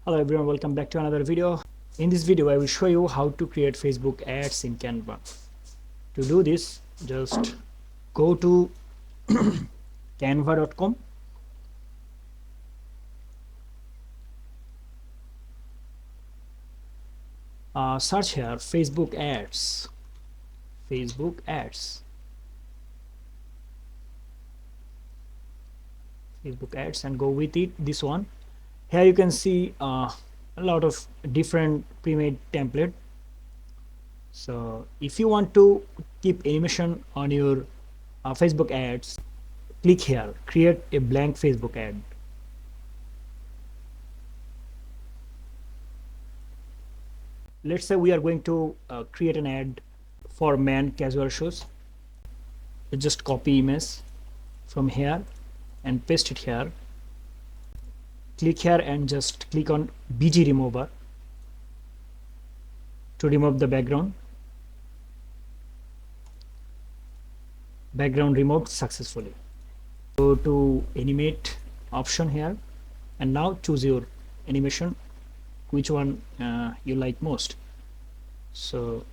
Hello everyone, welcome back to another video. In this video I will show you how to create Facebook ads in Canva. To do this, just go to canva.com, search here Facebook ads, Facebook ads, Facebook ads, and go with it, this one. Here you can see a lot of different pre-made template. So if you want to keep animation on your Facebook ads, click here, create a blank Facebook ad. Let's say we are going to create an ad for men casual shoes. Just copy image from here and paste it here. Click here and just click on BG remover to remove the background. Background removed successfully. Go to animate option here and now choose your animation, which one you like most. So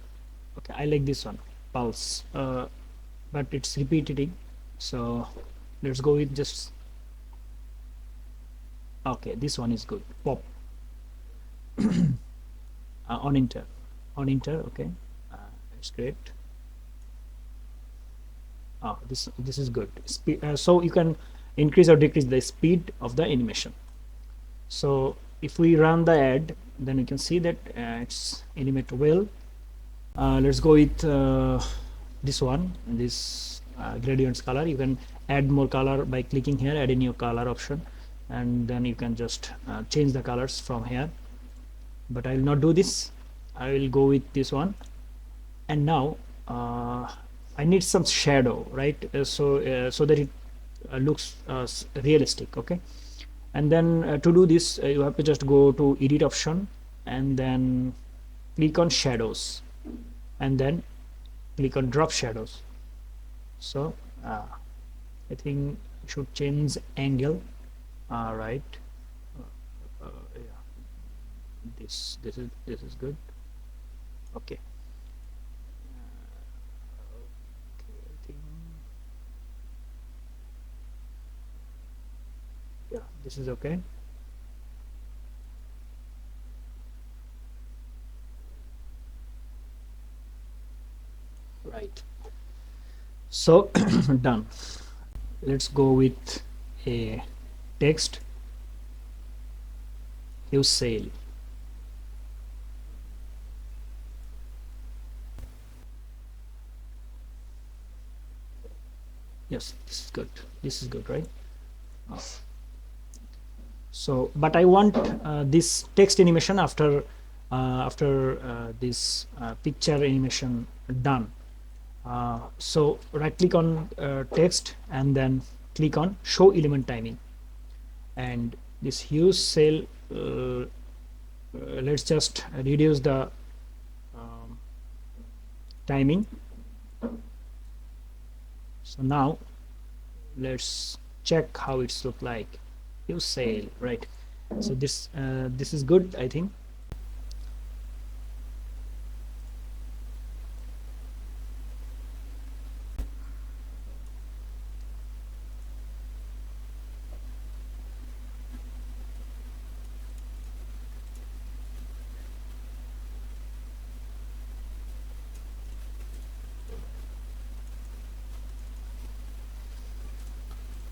okay, I like this one, pulse, but it's repeating, so let's go with just okay, this one is good, pop. On enter, okay, it's great. This is good. So you can increase or decrease the speed of the animation. So if we run the ad, then you can see that it's animate well. Let's go with this one, this gradients color. You can add more color by clicking here, add a new color option, and then you can just change the colors from here, but I will not do this. I will go with this one. And now I need some shadow, right? So that it looks realistic. Okay, and then to do this you have to just go to edit option and then click on shadows and then click on drop shadows. So I think I should change angle. Right, yeah, this is good. Okay, I think, yeah, this is okay. Right, so done. Let's go with a text, use sale. Yes, this is good, right? So but I want this text animation after this picture animation done. So right click on text and then click on show element timing, and this huge cell, let's just reduce the timing. So now let's check how it's look like. Use sale, right? So this is good, I think.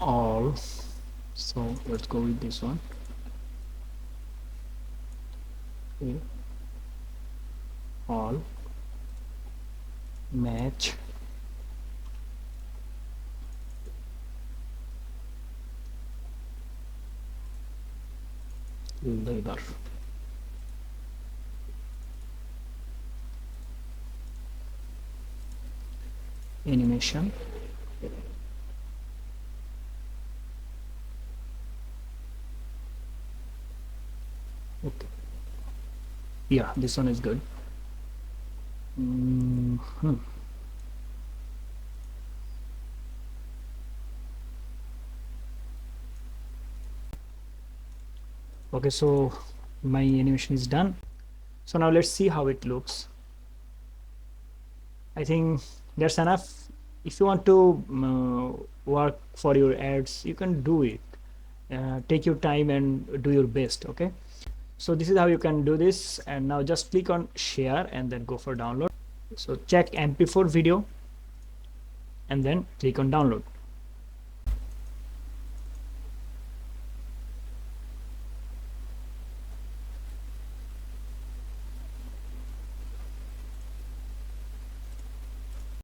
All, so let's go with this one. Okay. All, match, labor. Animation, okay, yeah, this one is good. Okay, so my animation is done. So now let's see how it looks. I think that's enough. If you want to work for your ads, you can do it. Take your time and do your best. Okay, so this is how you can do this. And now just click on share and then go for download. So check mp4 video and then click on download.